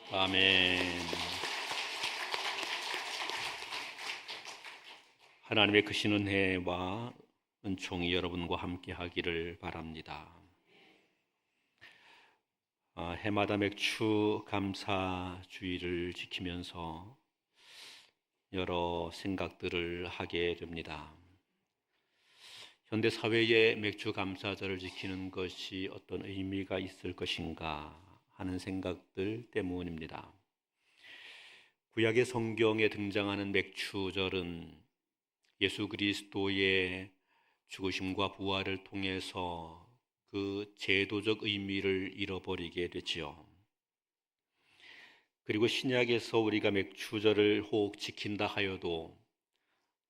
아멘. 하나님의 크신 은혜와 은총이 여러분과 함께 하기를 바랍니다. 해마다 맥주 감사 주의를 지키면서 여러 생각들을 하게 됩니다. 현대 사회에 맥주 감사절을 지키는 것이 어떤 의미가 있을 것인가 하는 생각들 때문입니다. 구약의 성경에 등장하는 맥주절은 예수 그리스도의 죽으심과 부활을 통해서 그 제도적 의미를 잃어버리게 되지요. 그리고 신약에서 우리가 맥주절을 혹 지킨다 하여도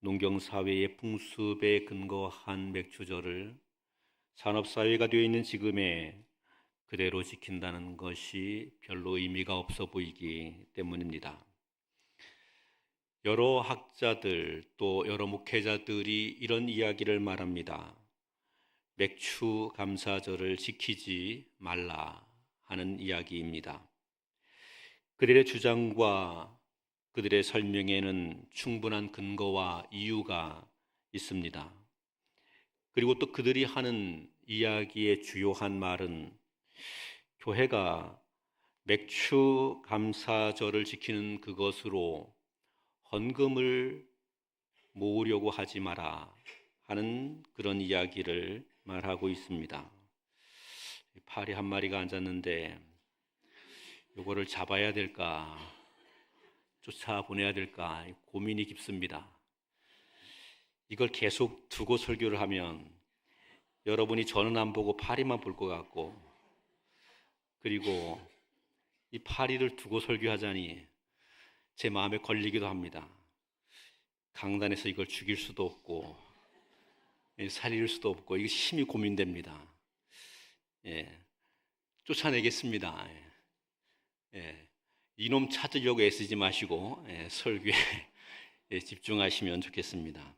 농경사회의 풍습에 근거한 맥주절을 산업사회가 되어 있는 지금에 그대로 지킨다는 것이 별로 의미가 없어 보이기 때문입니다. 여러 학자들 또 여러 목회자들이 이런 이야기를 말합니다. 맥주 감사절을 지키지 말라 하는 이야기입니다. 그들의 주장과 그들의 설명에는 충분한 근거와 이유가 있습니다. 그리고 또 그들이 하는 이야기의 주요한 말은 교회가 맥주 감사절을 지키는 그것으로 헌금을 모으려고 하지 마라 하는 그런 이야기를 말하고 있습니다. 파리 한 마리가 앉았는데 이거를 잡아야 될까 쫓아보내야 될까 고민이 깊습니다. 이걸 계속 두고 설교를 하면 여러분이 저는 안 보고 파리만 볼 것 같고, 그리고 이 파리를 두고 설교하자니 제 마음에 걸리기도 합니다. 강단에서 이걸 죽일 수도 없고 살릴 수도 없고 이게 심히 고민됩니다. 쫓아내겠습니다. 이놈 찾으려고 애쓰지 마시고 설교에 집중하시면 좋겠습니다.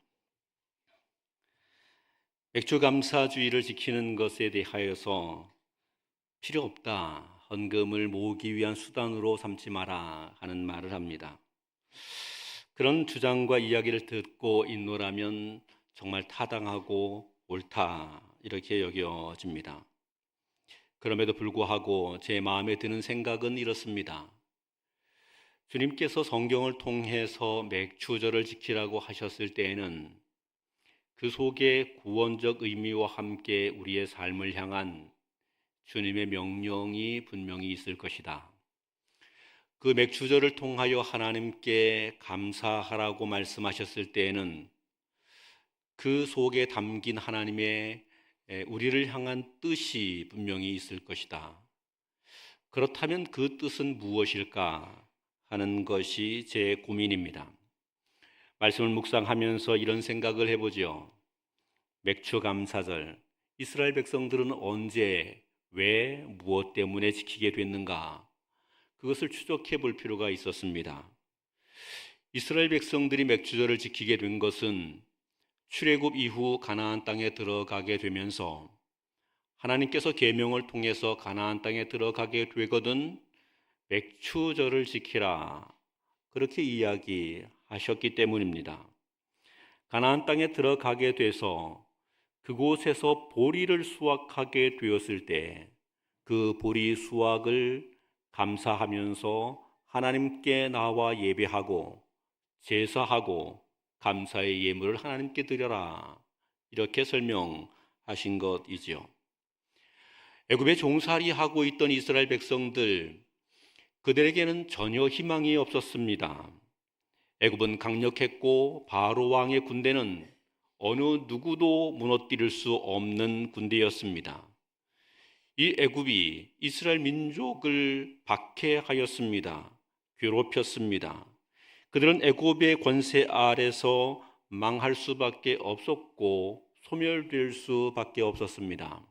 맥주 감사주의를 지키는 것에 대하여서 필요 없다, 헌금을 모으기 위한 수단으로 삼지 마라 하는 말을 합니다. 그런 주장과 이야기를 듣고 있노라면 정말 타당하고 옳다 이렇게 여겨집니다. 그럼에도 불구하고 제 마음에 드는 생각은 이렇습니다. 주님께서 성경을 통해서 맥주절을 지키라고 하셨을 때에는 그 속에 구원적 의미와 함께 우리의 삶을 향한 주님의 명령이 분명히 있을 것이다. 그 맥주절을 통하여 하나님께 감사하라고 말씀하셨을 때에는 그 속에 담긴 하나님의 우리를 향한 뜻이 분명히 있을 것이다. 그렇다면 그 뜻은 무엇일까 하는 것이 제 고민입니다. 말씀을 묵상하면서 이런 생각을 해보죠. 맥주 감사절, 이스라엘 백성들은 언제, 왜, 무엇 때문에 지키게 됐는가? 그것을 추적해 볼 필요가 있었습니다. 이스라엘 백성들이 맥주절을 지키게 된 것은 출애굽 이후 가나안 땅에 들어가게 되면서 하나님께서 계명을 통해서 가나안 땅에 들어가게 되거든 맥주절을 지키라 그렇게 이야기하셨기 때문입니다. 가나안 땅에 들어가게 돼서 그곳에서 보리를 수확하게 되었을 때 그 보리 수확을 감사하면서 하나님께 나와 예배하고 제사하고 감사의 예물을 하나님께 드려라 이렇게 설명하신 것이지요. 애굽에 종살이하고 있던 이스라엘 백성들, 그들에게는 전혀 희망이 없었습니다. 애굽은 강력했고 바로 왕의 군대는 어느 누구도 무너뜨릴 수 없는 군대였습니다. 이 애굽이 이스라엘 민족을 박해하였습니다. 괴롭혔습니다. 그들은 애굽의 권세 아래서 망할 수밖에 없었고 소멸될 수밖에 없었습니다.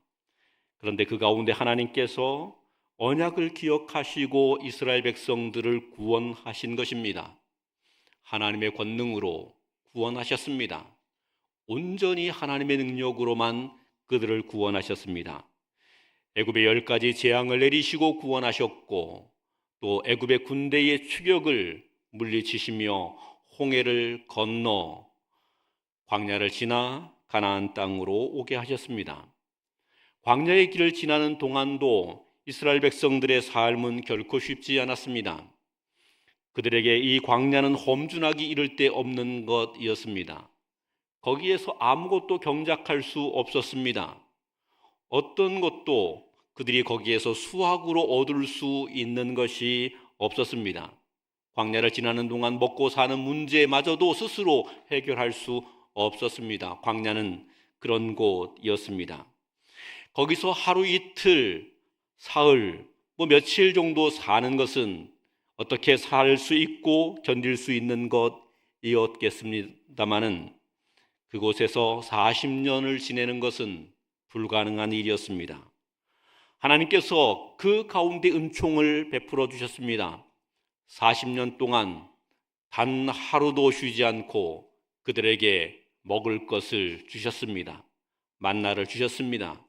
그런데 그 가운데 하나님께서 언약을 기억하시고 이스라엘 백성들을 구원하신 것입니다. 하나님의 권능으로 구원하셨습니다. 온전히 하나님의 능력으로만 그들을 구원하셨습니다. 애굽에 10가지 재앙을 내리시고 구원하셨고 또 애굽의 군대의 추격을 물리치시며 홍해를 건너 광야를 지나 가나안 땅으로 오게 하셨습니다. 광야의 길을 지나는 동안도 이스라엘 백성들의 삶은 결코 쉽지 않았습니다. 그들에게 이 광야는 험준하기 이를 데 없는 것이었습니다. 거기에서 아무것도 경작할 수 없었습니다. 어떤 것도 그들이 거기에서 수확으로 얻을 수 있는 것이 없었습니다. 광야를 지나는 동안 먹고 사는 문제마저도 스스로 해결할 수 없었습니다. 광야는 그런 곳이었습니다. 거기서 하루 이틀, 사흘, 며칠 정도 사는 것은 어떻게 살 수 있고 견딜 수 있는 것이었겠습니다마는 그곳에서 40년을 지내는 것은 불가능한 일이었습니다. 하나님께서 그 가운데 은총을 베풀어 주셨습니다. 40년 동안 단 하루도 쉬지 않고 그들에게 먹을 것을 주셨습니다. 만나를 주셨습니다.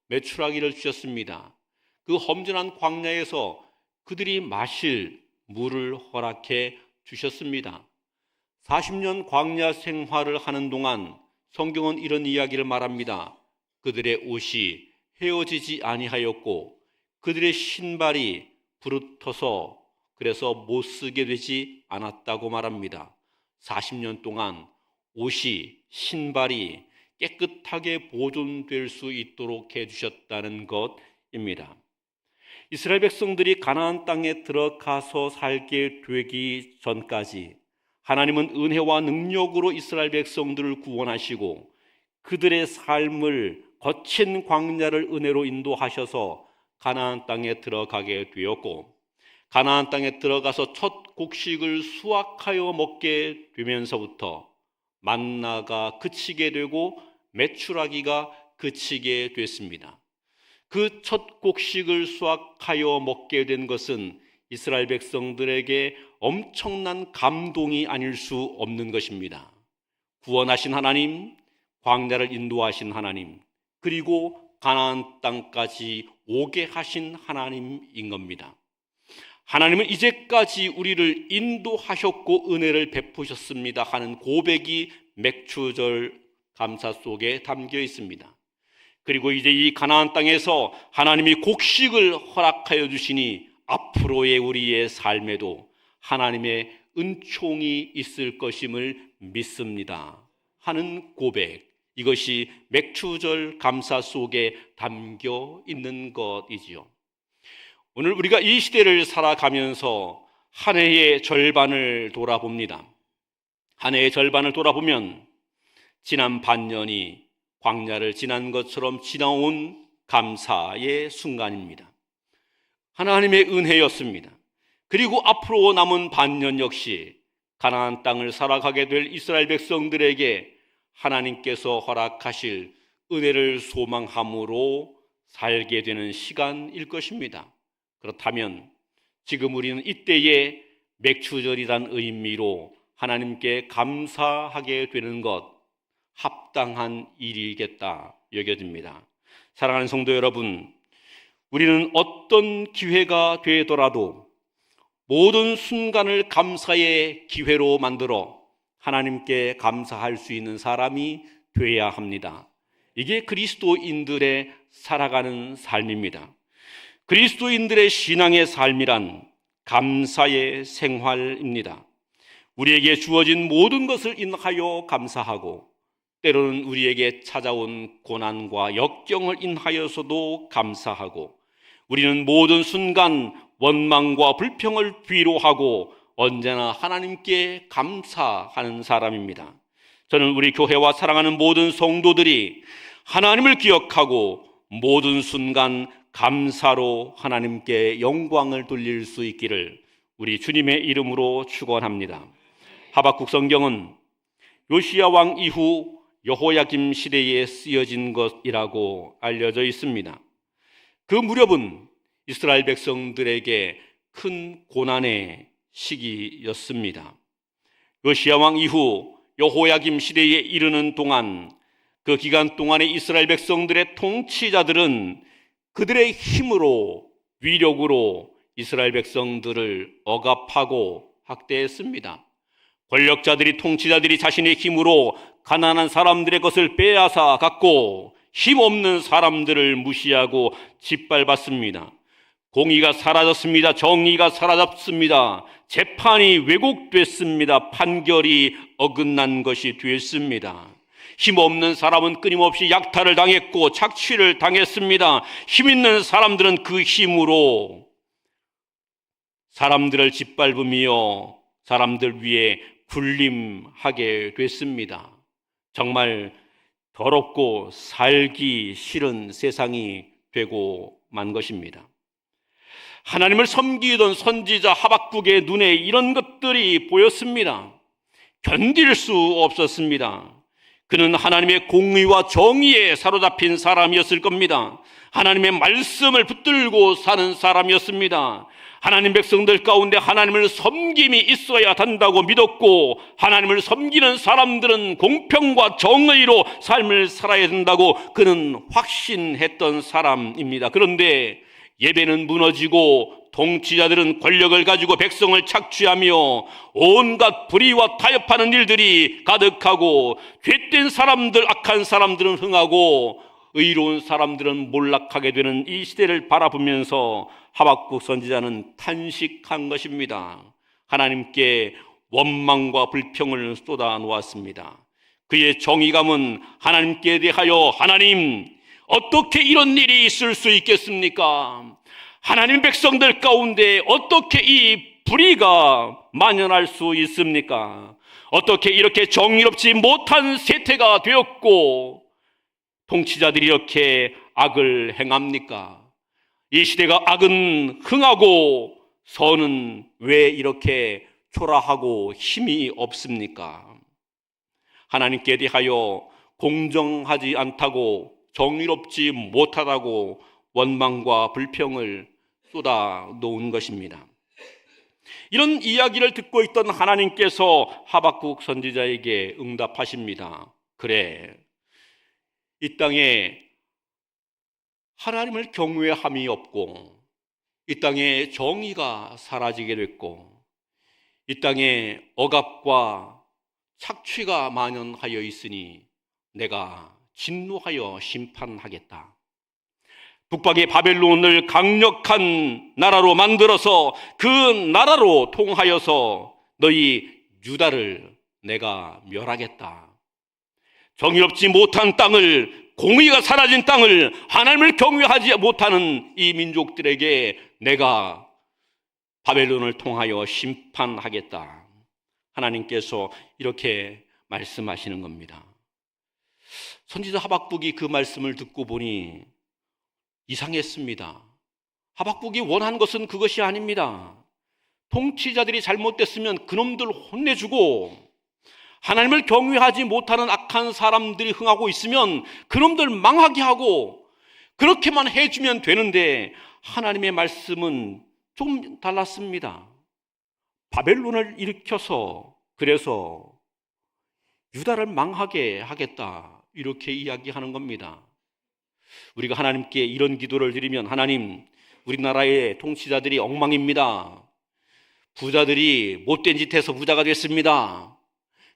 메추라기를 주셨습니다. 그 험준한 광야에서 그들이 마실 물을 허락해 주셨습니다. 40년 광야 생활을 하는 동안 성경은 이런 이야기를 말합니다. 그들의 옷이 헤어지지 아니하였고 그들의 신발이 부르터서 그래서 못 쓰게 되지 않았다고 말합니다. 40년 동안 옷이, 신발이 깨끗하게 보존될 수 있도록 해주셨다는 것입니다. 이스라엘 백성들이 가나안 땅에 들어가서 살게 되기 전까지 하나님은 은혜와 능력으로 이스라엘 백성들을 구원하시고 그들의 삶을 거친 광야를 은혜로 인도하셔서 가나안 땅에 들어가게 되었고 가나안 땅에 들어가서 첫 곡식을 수확하여 먹게 되면서부터 만나가 그치게 되고 메추라기가 그치게 됐습니다. 그 첫 곡식을 수확하여 먹게 된 것은 이스라엘 백성들에게 엄청난 감동이 아닐 수 없는 것입니다. 구원하신 하나님, 광야를 인도하신 하나님, 그리고 가나안 땅까지 오게 하신 하나님인 겁니다. 하나님은 이제까지 우리를 인도하셨고 은혜를 베푸셨습니다 하는 고백이 맥추절 감사 속에 담겨 있습니다. 그리고 이제 이 가나안 땅에서 하나님이 곡식을 허락하여 주시니 앞으로의 우리의 삶에도 하나님의 은총이 있을 것임을 믿습니다 하는 고백, 이것이 맥추절 감사 속에 담겨 있는 것이지요. 오늘 우리가 이 시대를 살아가면서 한 해의 절반을 돌아봅니다. 한 해의 절반을 돌아보면 지난 반년이 광야를 지난 것처럼 지나온 감사의 순간입니다. 하나님의 은혜였습니다. 그리고 앞으로 남은 반년 역시 가나안 땅을 살아가게 될 이스라엘 백성들에게 하나님께서 허락하실 은혜를 소망함으로 살게 되는 시간일 것입니다. 그렇다면 지금 우리는 이때에 맥추절이란 의미로 하나님께 감사하게 되는 것 합당한 일이겠다 여겨집니다. 사랑하는 성도 여러분, 우리는 어떤 기회가 되더라도 모든 순간을 감사의 기회로 만들어 하나님께 감사할 수 있는 사람이 되어야 합니다. 이게 그리스도인들의 살아가는 삶입니다. 그리스도인들의 신앙의 삶이란 감사의 생활입니다. 우리에게 주어진 모든 것을 인하여 감사하고 때로는 우리에게 찾아온 고난과 역경을 인하여서도 감사하고 우리는 모든 순간 원망과 불평을 뒤로하고 언제나 하나님께 감사하는 사람입니다. 저는 우리 교회와 사랑하는 모든 성도들이 하나님을 기억하고 모든 순간 감사로 하나님께 영광을 돌릴 수 있기를 우리 주님의 이름으로 축원합니다. 하박국 성경은 요시야 왕 이후 여호야김 시대에 쓰여진 것이라고 알려져 있습니다. 그 무렵은 이스라엘 백성들에게 큰 고난의 시기였습니다. 요시야 왕 이후 여호야김 시대에 이르는 동안 그 기간 동안에 이스라엘 백성들의 통치자들은 그들의 힘으로, 위력으로 이스라엘 백성들을 억압하고 학대했습니다. 권력자들이, 통치자들이 자신의 힘으로 가난한 사람들의 것을 빼앗아 갖고 힘없는 사람들을 무시하고 짓밟았습니다. 공의가 사라졌습니다. 정의가 사라졌습니다. 재판이 왜곡됐습니다. 판결이 어긋난 것이 됐습니다. 힘없는 사람은 끊임없이 약탈을 당했고 착취를 당했습니다. 힘 있는 사람들은 그 힘으로 사람들을 짓밟으며 사람들 위에 군림하게 됐습니다. 정말 더럽고 살기 싫은 세상이 되고 만 것입니다. 하나님을 섬기던 선지자 하박국의 눈에 이런 것들이 보였습니다. 견딜 수 없었습니다. 그는 하나님의 공의와 정의에 사로잡힌 사람이었을 겁니다. 하나님의 말씀을 붙들고 사는 사람이었습니다. 하나님 백성들 가운데 하나님을 섬김이 있어야 한다고 믿었고, 하나님을 섬기는 사람들은 공평과 정의로 삶을 살아야 된다고 그는 확신했던 사람입니다. 그런데 예배는 무너지고 통치자들은 권력을 가지고 백성을 착취하며 온갖 불의와 타협하는 일들이 가득하고, 죄된 사람들, 악한 사람들은 흥하고 의로운 사람들은 몰락하게 되는 이 시대를 바라보면서 하박국 선지자는 탄식한 것입니다. 하나님께 원망과 불평을 쏟아 놓았습니다. 그의 정의감은 하나님께 대하여, 하나님, 어떻게 이런 일이 있을 수 있겠습니까? 하나님 백성들 가운데 어떻게 이 불의가 만연할 수 있습니까? 어떻게 이렇게 정의롭지 못한 세태가 되었고 통치자들이 이렇게 악을 행합니까? 이 시대가 악은 흥하고 선은 왜 이렇게 초라하고 힘이 없습니까? 하나님께 대하여 공정하지 않다고, 정의롭지 못하다고 원망과 불평을 쏟아 놓은 것입니다. 이런 이야기를 듣고 있던 하나님께서 하박국 선지자에게 응답하십니다. 그래, 이 땅에 하나님을 경외함이 없고, 이 땅에 정의가 사라지게 됐고, 이 땅에 억압과 착취가 만연하여 있으니 내가 진노하여 심판하겠다. 북방의 바벨론을 강력한 나라로 만들어서 그 나라로 통하여서 너희 유다를 내가 멸하겠다. 정의롭지 못한 땅을, 공의가 사라진 땅을, 하나님을 경외하지 못하는 이 민족들에게 내가 바벨론을 통하여 심판하겠다. 하나님께서 이렇게 말씀하시는 겁니다. 선지자 하박국이 그 말씀을 듣고 보니 이상했습니다. 하박국이 원한 것은 그것이 아닙니다. 통치자들이 잘못됐으면 그놈들 혼내주고, 하나님을 경외하지 못하는 악한 사람들이 흥하고 있으면 그놈들 망하게 하고, 그렇게만 해주면 되는데 하나님의 말씀은 좀 달랐습니다. 바벨론을 일으켜서 그래서 유다를 망하게 하겠다, 이렇게 이야기하는 겁니다. 우리가 하나님께 이런 기도를 드리면, 하나님, 우리나라의 통치자들이 엉망입니다. 부자들이 못된 짓 해서 부자가 됐습니다.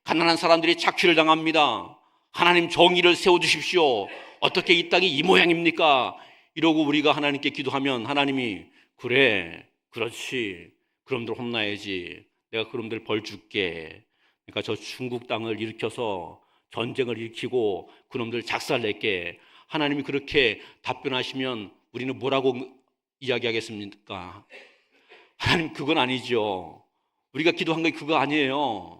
가난한 사람들이 착취를 당합니다. 하나님, 정의를 세워주십시오. 어떻게 이 땅이 이 모양입니까? 이러고 우리가 하나님께 기도하면 하나님이, 그래, 그렇지, 그놈들 혼나야지, 내가 그놈들 벌 줄게. 그러니까 저 중국 땅을 일으켜서 전쟁을 일으키고 그놈들 작살낼게. 하나님이 그렇게 답변하시면 우리는 뭐라고 이야기하겠습니까? 하나님, 그건 아니죠. 우리가 기도한 게 그거 아니에요.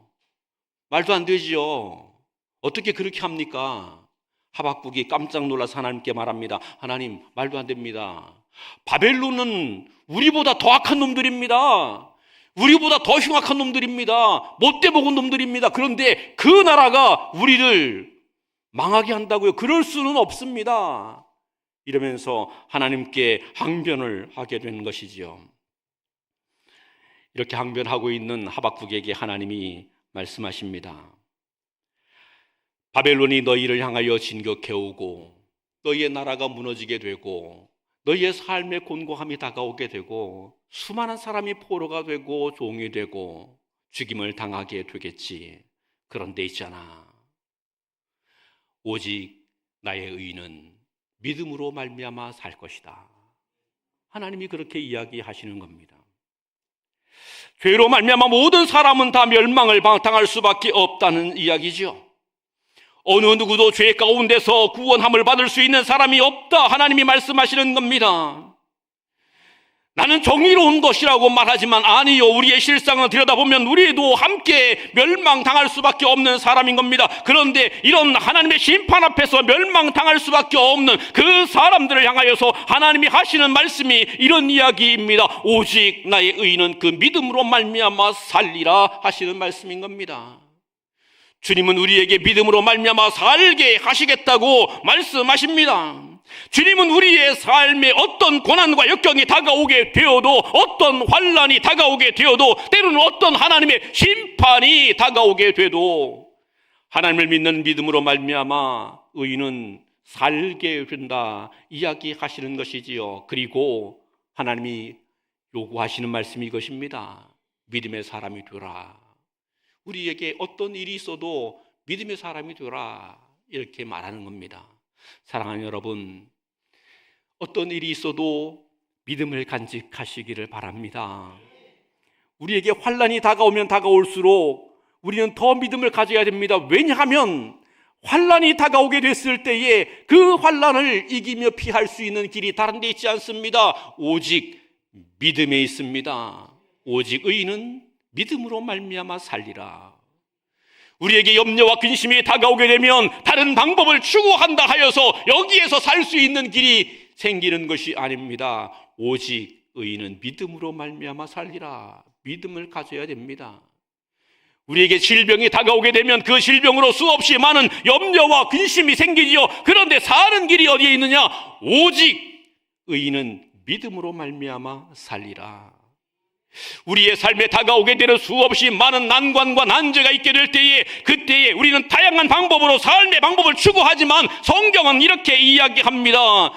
말도 안 되죠. 어떻게 그렇게 합니까? 하박국이 깜짝 놀라서 하나님께 말합니다. 하나님, 말도 안 됩니다. 바벨론은 우리보다 더 악한 놈들입니다. 우리보다 더 흉악한 놈들입니다. 못돼 먹은 놈들입니다. 그런데 그 나라가 우리를 망하게 한다고요? 그럴 수는 없습니다. 이러면서 하나님께 항변을 하게 된 것이지요. 이렇게 항변하고 있는 하박국에게 하나님이 말씀하십니다. 바벨론이 너희를 향하여 진격해오고 너희의 나라가 무너지게 되고 너희의 삶의 곤고함이 다가오게 되고 수많은 사람이 포로가 되고 종이 되고 죽임을 당하게 되겠지. 그런데 있잖아, 오직 나의 의인은 믿음으로 말미암아 살 것이다. 하나님이 그렇게 이야기하시는 겁니다. 죄로 말미암아 모든 사람은 다 멸망을 당할 수밖에 없다는 이야기죠. 어느 누구도 죄 가운데서 구원함을 받을 수 있는 사람이 없다, 하나님이 말씀하시는 겁니다. 나는 정의로운 것이라고 말하지만 아니요, 우리의 실상을 들여다보면 우리도 함께 멸망당할 수밖에 없는 사람인 겁니다. 그런데 이런 하나님의 심판 앞에서 멸망당할 수밖에 없는 그 사람들을 향하여서 하나님이 하시는 말씀이 이런 이야기입니다. 오직 나의 의인은 그 믿음으로 말미암아 살리라 하시는 말씀인 겁니다. 주님은 우리에게 믿음으로 말미암아 살게 하시겠다고 말씀하십니다. 주님은 우리의 삶에 어떤 고난과 역경이 다가오게 되어도, 어떤 환난이 다가오게 되어도, 때로는 어떤 하나님의 심판이 다가오게 돼도 하나님을 믿는 믿음으로 말미암아 의인은 살게 된다 이야기하시는 것이지요. 그리고 하나님이 요구하시는 말씀이 이것입니다. 믿음의 사람이 되라. 우리에게 어떤 일이 있어도 믿음의 사람이 되라, 이렇게 말하는 겁니다. 사랑하는 여러분, 어떤 일이 있어도 믿음을 간직하시기를 바랍니다. 우리에게 환난이 다가오면 다가올수록 우리는 더 믿음을 가져야 됩니다. 왜냐하면 환난이 다가오게 됐을 때에 그 환난을 이기며 피할 수 있는 길이 다른 데 있지 않습니다. 오직 믿음에 있습니다. 오직 의인은 믿음으로 말미암아 살리라. 우리에게 염려와 근심이 다가오게 되면 다른 방법을 추구한다 하여서 여기에서 살 수 있는 길이 생기는 것이 아닙니다. 오직 의인은 믿음으로 말미암아 살리라. 믿음을 가져야 됩니다. 우리에게 질병이 다가오게 되면 그 질병으로 수없이 많은 염려와 근심이 생기지요. 그런데 사는 길이 어디에 있느냐? 오직 의인은 믿음으로 말미암아 살리라. 우리의 삶에 다가오게 되는 수없이 많은 난관과 난제가 있게 될 때에, 그때에 우리는 다양한 방법으로 삶의 방법을 추구하지만 성경은 이렇게 이야기합니다.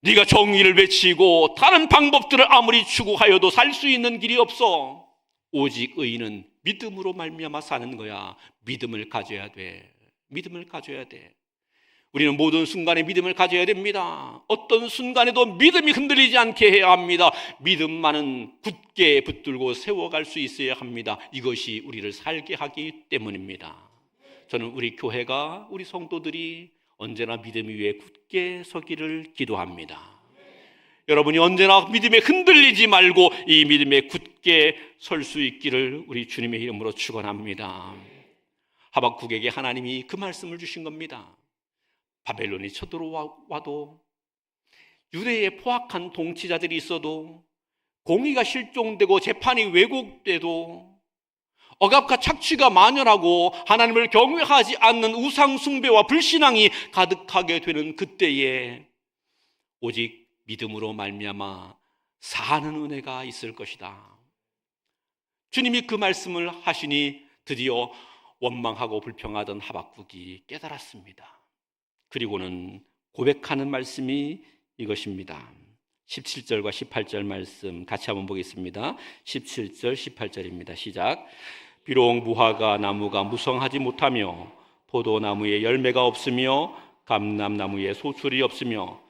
네가 정의를 외치고 다른 방법들을 아무리 추구하여도 살 수 있는 길이 없어. 오직 의인은 믿음으로 말미암아 사는 거야. 믿음을 가져야 돼. 믿음을 가져야 돼. 우리는 모든 순간에 믿음을 가져야 됩니다. 어떤 순간에도 믿음이 흔들리지 않게 해야 합니다. 믿음만은 굳게 붙들고 세워갈 수 있어야 합니다. 이것이 우리를 살게 하기 때문입니다. 저는 우리 교회가, 우리 성도들이 언제나 믿음 위에 굳게 서기를 기도합니다. 여러분이 언제나 믿음에 흔들리지 말고 이 믿음에 굳게 설 수 있기를 우리 주님의 이름으로 축원합니다. 하박국에게 하나님이 그 말씀을 주신 겁니다. 바벨론이 쳐들어와도, 유대에 포악한 통치자들이 있어도, 공의가 실종되고 재판이 왜곡돼도, 억압과 착취가 만연하고 하나님을 경외하지 않는 우상 숭배와 불신앙이 가득하게 되는 그때에 오직 믿음으로 말미암아 사는 은혜가 있을 것이다. 주님이 그 말씀을 하시니 드디어 원망하고 불평하던 하박국이 깨달았습니다. 그리고는 고백하는 말씀이 이것입니다. 17절과 18절 말씀 같이 한번 보겠습니다. 17절 18절입니다. 시작. 비록 무화과 나무가 무성하지 못하며 포도나무에 열매가 없으며 감람나무에 소출이 없으며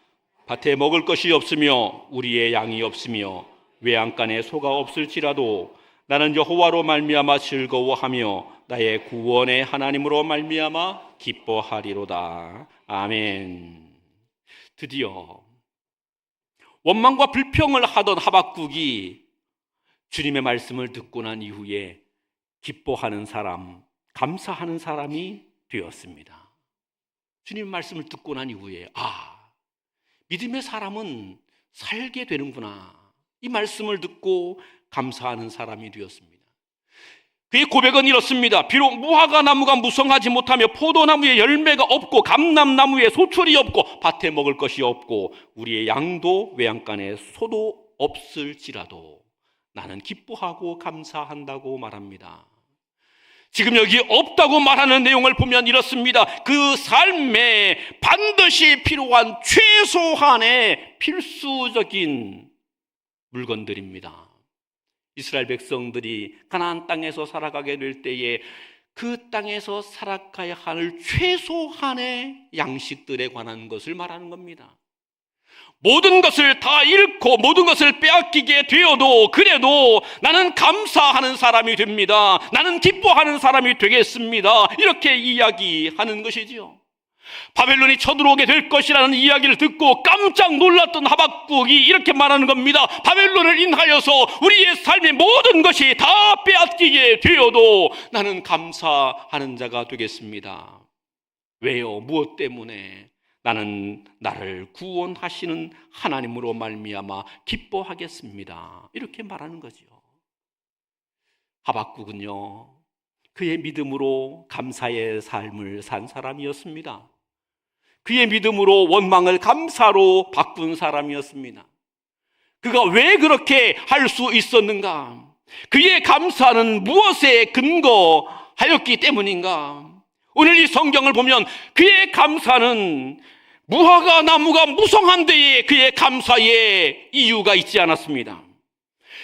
밭에 먹을 것이 없으며 우리의 양이 없으며 외양간에 소가 없을지라도 나는 여호와로 말미암아 즐거워하며 나의 구원의 하나님으로 말미암아 기뻐하리로다. 아멘. 드디어 원망과 불평을 하던 하박국이 주님의 말씀을 듣고 난 이후에 기뻐하는 사람, 감사하는 사람이 되었습니다. 주님의 말씀을 듣고 난 이후에 믿음의 사람은 살게 되는구나, 이 말씀을 듣고 감사하는 사람이 되었습니다. 그의 고백은 이렇습니다. 비록 무화과 나무가 무성하지 못하며 포도나무에 열매가 없고 감람나무에 소출이 없고 밭에 먹을 것이 없고 우리의 양도 외양간에 소도 없을지라도 나는 기뻐하고 감사한다고 말합니다. 지금 여기 없다고 말하는 내용을 보면 이렇습니다. 그 삶에 반드시 필요한 최소한의 필수적인 물건들입니다. 이스라엘 백성들이 가나안 땅에서 살아가게 될 때에 그 땅에서 살아가야 할 최소한의 양식들에 관한 것을 말하는 겁니다. 모든 것을 다 잃고 모든 것을 빼앗기게 되어도 그래도 나는 감사하는 사람이 됩니다. 나는 기뻐하는 사람이 되겠습니다. 이렇게 이야기하는 것이지요. 바벨론이 쳐들어오게 될 것이라는 이야기를 듣고 깜짝 놀랐던 하박국이 이렇게 말하는 겁니다. 바벨론을 인하여서 우리의 삶의 모든 것이 다 빼앗기게 되어도 나는 감사하는 자가 되겠습니다. 왜요? 무엇 때문에? 나는 나를 구원하시는 하나님으로 말미암아 기뻐하겠습니다. 이렇게 말하는 거지요. 하박국은요, 그의 믿음으로 감사의 삶을 산 사람이었습니다. 그의 믿음으로 원망을 감사로 바꾼 사람이었습니다. 그가 왜 그렇게 할 수 있었는가? 그의 감사는 무엇에 근거하였기 때문인가? 오늘 이 성경을 보면 그의 감사는 무화과 나무가 무성한 데에 그의 감사의 이유가 있지 않았습니다.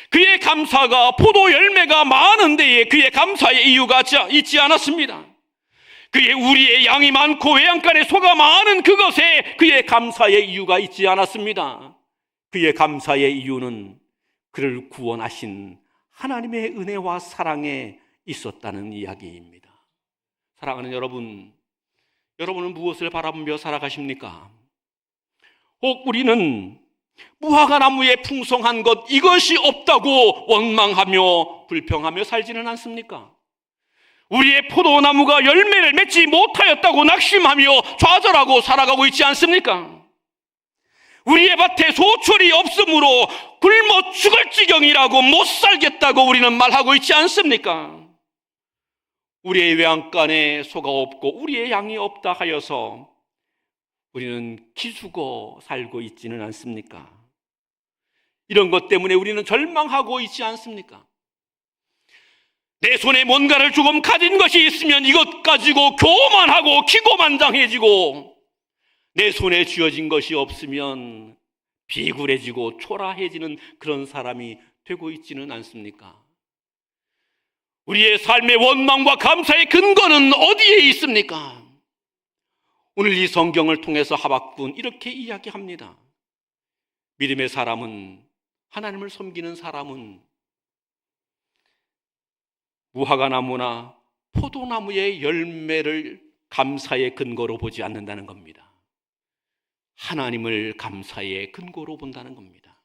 그의 감사가 포도 열매가 많은 데에 그의 감사의 이유가 있지 않았습니다. 그의 우리의 양이 많고 외양간에 소가 많은 그것에 그의 감사의 이유가 있지 않았습니다. 그의 감사의 이유는 그를 구원하신 하나님의 은혜와 사랑에 있었다는 이야기입니다. 사랑하는 여러분, 여러분은 무엇을 바라보며 살아가십니까? 혹 우리는 무화과 나무의 풍성한 것 이것이 없다고 원망하며 불평하며 살지는 않습니까? 우리의 포도나무가 열매를 맺지 못하였다고 낙심하며 좌절하고 살아가고 있지 않습니까? 우리의 밭에 소출이 없으므로 굶어 죽을 지경이라고 못 살겠다고 우리는 말하고 있지 않습니까? 우리의 외양간에 소가 없고 우리의 양이 없다 하여서 우리는 기죽어 살고 있지는 않습니까? 이런 것 때문에 우리는 절망하고 있지 않습니까? 내 손에 뭔가를 조금 가진 것이 있으면 이것 가지고 교만하고 기고만장해지고, 내 손에 쥐어진 것이 없으면 비굴해지고 초라해지는 그런 사람이 되고 있지는 않습니까? 우리의 삶의 원망과 감사의 근거는 어디에 있습니까? 오늘 이 성경을 통해서 하박국은 이렇게 이야기합니다. 믿음의 사람은, 하나님을 섬기는 사람은 무화과 나무나 포도나무의 열매를 감사의 근거로 보지 않는다는 겁니다. 하나님을 감사의 근거로 본다는 겁니다.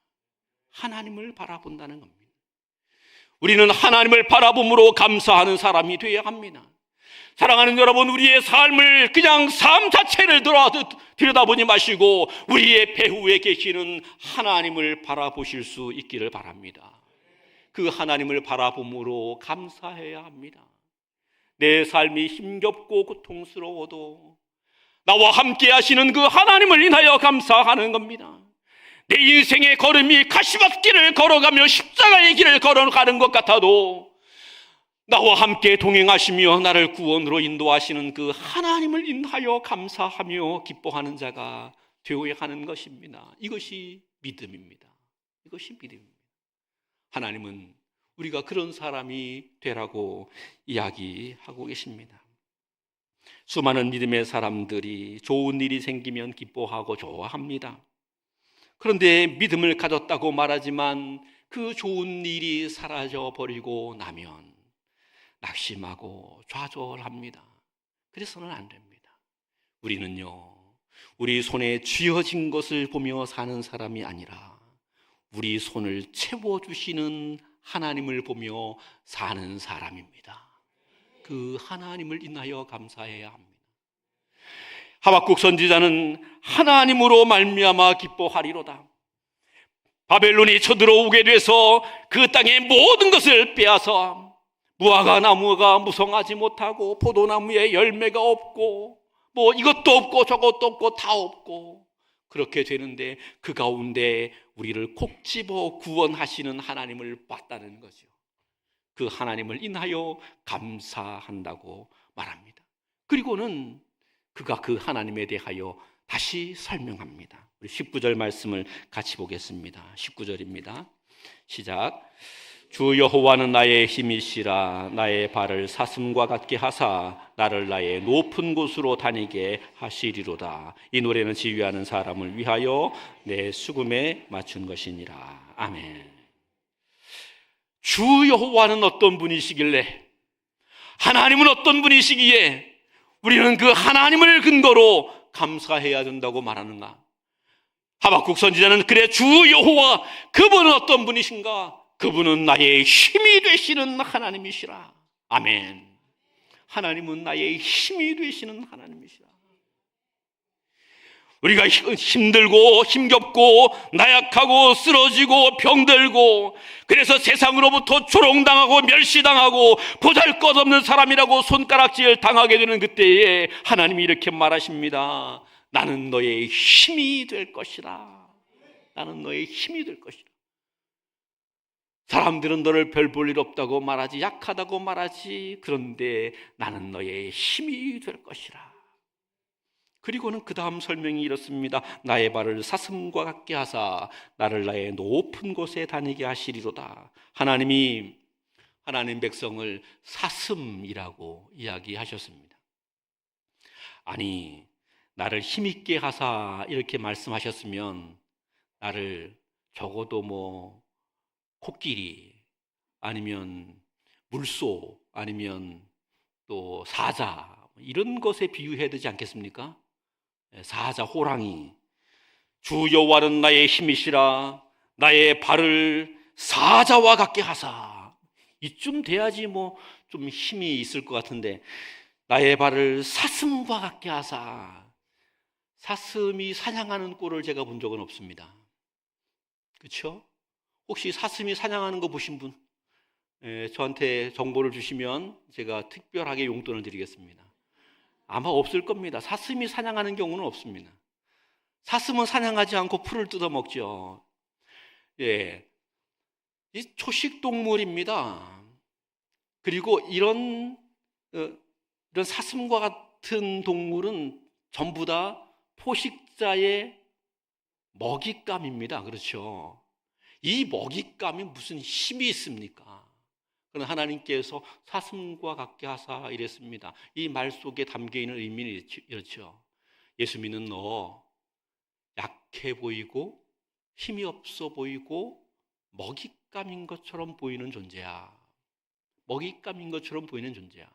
하나님을 바라본다는 겁니다. 우리는 하나님을 바라봄으로 감사하는 사람이 되어야 합니다. 사랑하는 여러분, 우리의 삶을 그냥 삶 자체를 들여다보지 마시고 우리의 배후에 계시는 하나님을 바라보실 수 있기를 바랍니다. 그 하나님을 바라봄으로 감사해야 합니다. 내 삶이 힘겹고 고통스러워도 나와 함께 하시는 그 하나님을 인하여 감사하는 겁니다. 내 인생의 걸음이 가시밭길을 걸어가며 십자가의 길을 걸어가는 것 같아도 나와 함께 동행하시며 나를 구원으로 인도하시는 그 하나님을 인하여 감사하며 기뻐하는 자가 되어야 하는 것입니다. 이것이 믿음입니다. 이것이 믿음입니다. 하나님은 우리가 그런 사람이 되라고 이야기하고 계십니다. 수많은 믿음의 사람들이 좋은 일이 생기면 기뻐하고 좋아합니다. 그런데 믿음을 가졌다고 말하지만 그 좋은 일이 사라져 버리고 나면 낙심하고 좌절합니다. 그래서는 안 됩니다. 우리는요, 우리 손에 쥐어진 것을 보며 사는 사람이 아니라 우리 손을 채워주시는 하나님을 보며 사는 사람입니다. 그 하나님을 인하여 감사해야 합니다. 하박국 선지자는 하나님으로 말미암아 기뻐하리로다. 바벨론이 쳐들어오게 돼서 그 땅의 모든 것을 빼앗아 무화과 나무가 무성하지 못하고 포도나무에 열매가 없고 뭐 이것도 없고 저것도 없고 다 없고 그렇게 되는데 그 가운데 우리를 콕 집어 구원하시는 하나님을 봤다는 거죠. 그 하나님을 인하여 감사한다고 말합니다. 그리고는 그가 그 하나님에 대하여 다시 설명합니다. 우리 19절 말씀을 같이 보겠습니다. 19절입니다. 시작. 주 여호와는 나의 힘이시라. 나의 발을 사슴과 같게 하사 나를 나의 높은 곳으로 다니게 하시리로다. 이 노래는 지휘하는 사람을 위하여 내 수금에 맞춘 것이니라. 아멘. 주 여호와는 어떤 분이시길래, 하나님은 어떤 분이시기에 우리는 그 하나님을 근거로 감사해야 된다고 말하는가? 하박국 선지자는 그래, 주 여호와, 그분은 어떤 분이신가? 그분은 나의 힘이 되시는 하나님이시라. 아멘. 하나님은 나의 힘이 되시는 하나님이시라. 우리가 힘들고 힘겹고 나약하고 쓰러지고 병들고, 그래서 세상으로부터 조롱당하고 멸시당하고 보잘것없는 사람이라고 손가락질 당하게 되는 그때에 하나님이 이렇게 말하십니다. 나는 너의 힘이 될 것이다. 나는 너의 힘이 될 것이다. 사람들은 너를 별 볼 일 없다고 말하지, 약하다고 말하지, 그런데 나는 너의 힘이 될 것이라. 그리고는 그 다음 설명이 이렇습니다. 나의 발을 사슴과 같게 하사 나를 나의 높은 곳에 다니게 하시리로다. 하나님이 하나님 백성을 사슴이라고 이야기하셨습니다. 아니, 나를 힘있게 하사 이렇게 말씀하셨으면 나를 적어도 코끼리, 아니면 물소, 아니면 또 사자, 이런 것에 비유해야 되지 않겠습니까? 사자, 호랑이. 주 여호와는 나의 힘이시라. 나의 발을 사자와 같게 하사. 이쯤 돼야지 좀 힘이 있을 것 같은데, 나의 발을 사슴과 같게 하사. 사슴이 사냥하는 꼴을 제가 본 적은 없습니다. 그렇죠? 혹시 사슴이 사냥하는 거 보신 분? 저한테 정보를 주시면 제가 특별하게 용돈을 드리겠습니다. 아마 없을 겁니다. 사슴이 사냥하는 경우는 없습니다. 사슴은 사냥하지 않고 풀을 뜯어 먹죠. 예, 이 초식 동물입니다. 그리고 이런 사슴과 같은 동물은 전부 다 포식자의 먹잇감입니다. 그렇죠? 이 먹잇감이 무슨 힘이 있습니까? 그러나 하나님께서 사슴과 같게 하사 이랬습니다. 이 말 속에 담겨있는 의미는 이렇죠. 예수 믿는 너, 약해 보이고 힘이 없어 보이고 먹잇감인 것처럼 보이는 존재야. 먹잇감인 것처럼 보이는 존재야.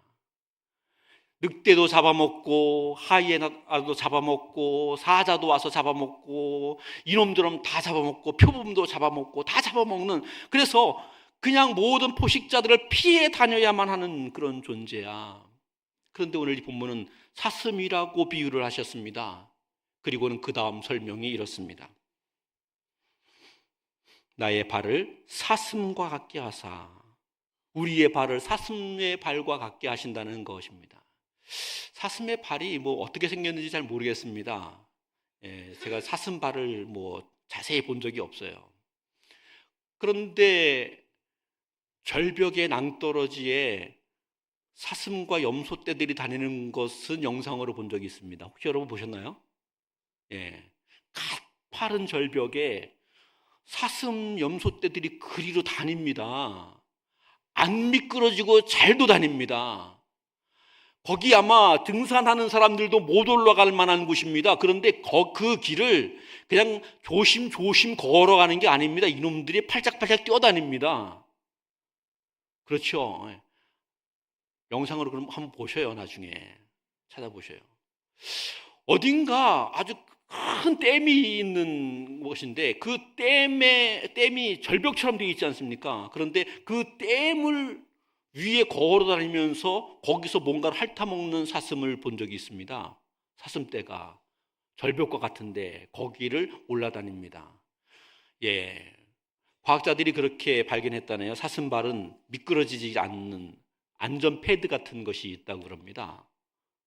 늑대도 잡아먹고 하이에나도 잡아먹고 사자도 와서 잡아먹고 이놈들은 다 잡아먹고 표범도 잡아먹고 다 잡아먹는, 그래서 그냥 모든 포식자들을 피해 다녀야만 하는 그런 존재야. 그런데 오늘 이 본문은 사슴이라고 비유를 하셨습니다. 그리고는 그 다음 설명이 이렇습니다. 나의 발을 사슴과 같게 하사. 우리의 발을 사슴의 발과 같게 하신다는 것입니다. 사슴의 발이 어떻게 생겼는지 잘 모르겠습니다. 제가 사슴 발을 자세히 본 적이 없어요. 그런데 절벽의 낭떠러지에 사슴과 염소떼들이 다니는 것은 영상으로 본 적이 있습니다. 혹시 여러분 보셨나요? 가파른 절벽에 사슴, 염소떼들이 그리로 다닙니다. 안 미끄러지고 잘도 다닙니다. 거기 아마 등산하는 사람들도 못 올라갈 만한 곳입니다. 그런데 그 길을 그냥 조심조심 걸어가는 게 아닙니다. 이놈들이 팔짝팔짝 뛰어다닙니다. 그렇죠? 영상으로 그럼 한번 보셔요. 나중에 찾아보셔요. 어딘가 아주 큰 댐이 있는 곳인데 그 댐이 절벽처럼 되어 있지 않습니까? 그런데 그 댐을 위에 걸어 다니면서 거기서 뭔가를 핥아먹는 사슴을 본 적이 있습니다. 사슴떼가 절벽과 같은데 거기를 올라다닙니다. 과학자들이 그렇게 발견했다네요. 사슴발은 미끄러지지 않는 안전 패드 같은 것이 있다고 그럽니다.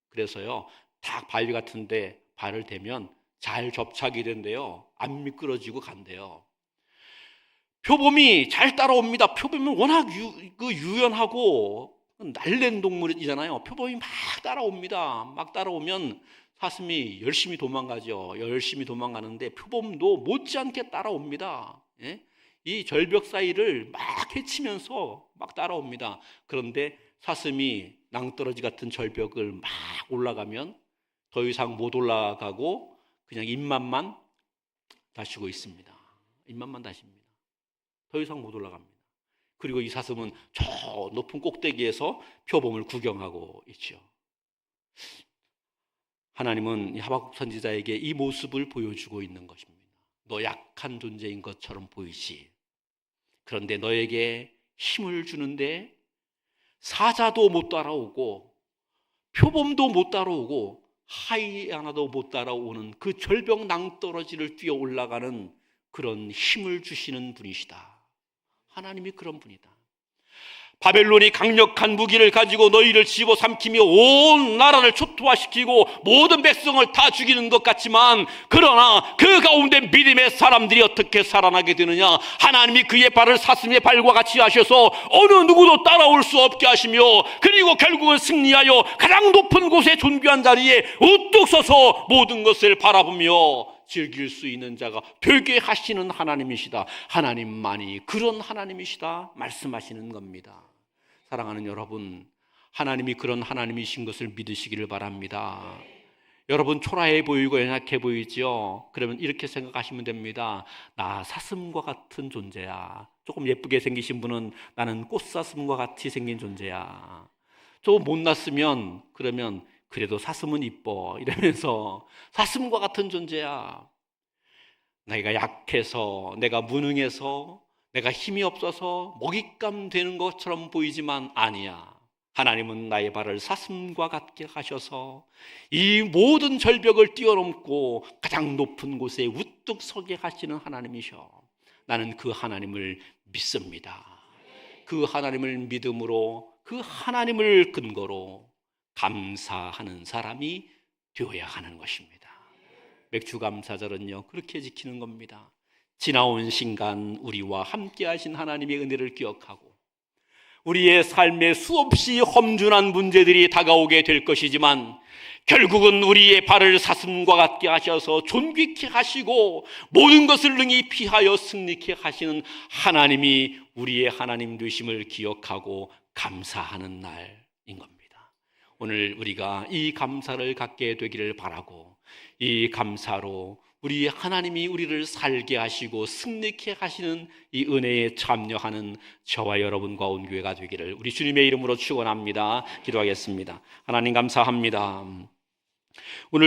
그래서요, 딱 바위 같은데 발을 대면 잘 접착이 된대요. 안 미끄러지고 간대요. 표범이 잘 따라옵니다. 표범은 워낙 유연하고 날랜 동물이잖아요. 표범이 막 따라옵니다. 막 따라오면 사슴이 열심히 도망가죠. 열심히 도망가는데 표범도 못지않게 따라옵니다. 예? 이 절벽 사이를 막 헤치면서 막 따라옵니다. 그런데 사슴이 낭떠러지 같은 절벽을 막 올라가면 더 이상 못 올라가고 그냥 입맛만 다시고 있습니다. 입맛만 다십니다. 더 이상 못 올라갑니다. 그리고 이 사슴은 저 높은 꼭대기에서 표범을 구경하고 있죠. 하나님은 이 하박국 선지자에게 이 모습을 보여주고 있는 것입니다. 너 약한 존재인 것처럼 보이지. 그런데 너에게 힘을 주는데 사자도 못 따라오고 표범도 못 따라오고 하이에나도 못 따라오는 그 절벽 낭떠러지를 뛰어 올라가는 그런 힘을 주시는 분이시다. 하나님이 그런 분이다. 바벨론이 강력한 무기를 가지고 너희를 집어삼키며 온 나라를 초토화시키고 모든 백성을 다 죽이는 것 같지만, 그러나 그 가운데 믿음의 사람들이 어떻게 살아나게 되느냐? 하나님이 그의 발을 사슴의 발과 같이 하셔서 어느 누구도 따라올 수 없게 하시며, 그리고 결국은 승리하여 가장 높은 곳에 존귀한 자리에 우뚝 서서 모든 것을 바라보며 즐길 수 있는 자가 되게 하시는 하나님이시다. 하나님만이 그런 하나님이시다 말씀하시는 겁니다. 사랑하는 여러분, 하나님이 그런 하나님이신 것을 믿으시기를 바랍니다. 여러분, 초라해 보이고 연약해 보이죠? 그러면 이렇게 생각하시면 됩니다. 나 사슴과 같은 존재야. 조금 예쁘게 생기신 분은 나는 꽃사슴과 같이 생긴 존재야. 좀 못났으면 그러면 그래도 사슴은 이뻐 이러면서 사슴과 같은 존재야. 내가 약해서, 내가 무능해서, 내가 힘이 없어서 먹잇감 되는 것처럼 보이지만 아니야. 하나님은 나의 발을 사슴과 같게 하셔서 이 모든 절벽을 뛰어넘고 가장 높은 곳에 우뚝 서게 하시는 하나님이셔. 나는 그 하나님을 믿습니다. 그 하나님을 믿음으로, 그 하나님을 근거로 감사하는 사람이 되어야 하는 것입니다. 맥주감사절은요, 그렇게 지키는 겁니다. 지나온 시간 우리와 함께 하신 하나님의 은혜를 기억하고, 우리의 삶에 수없이 험준한 문제들이 다가오게 될 것이지만 결국은 우리의 발을 사슴과 같게 하셔서 존귀케 하시고 모든 것을 능히 피하여 승리케 하시는 하나님이 우리의 하나님 되심을 기억하고 감사하는 날인 겁니다. 오늘 우리가 이 감사를 갖게 되기를 바라고, 이 감사로 우리 하나님이 우리를 살게 하시고 승리케 하시는 이 은혜에 참여하는 저와 여러분과 온 교회가 되기를 우리 주님의 이름으로 축원합니다. 기도하겠습니다. 하나님 감사합니다. 오늘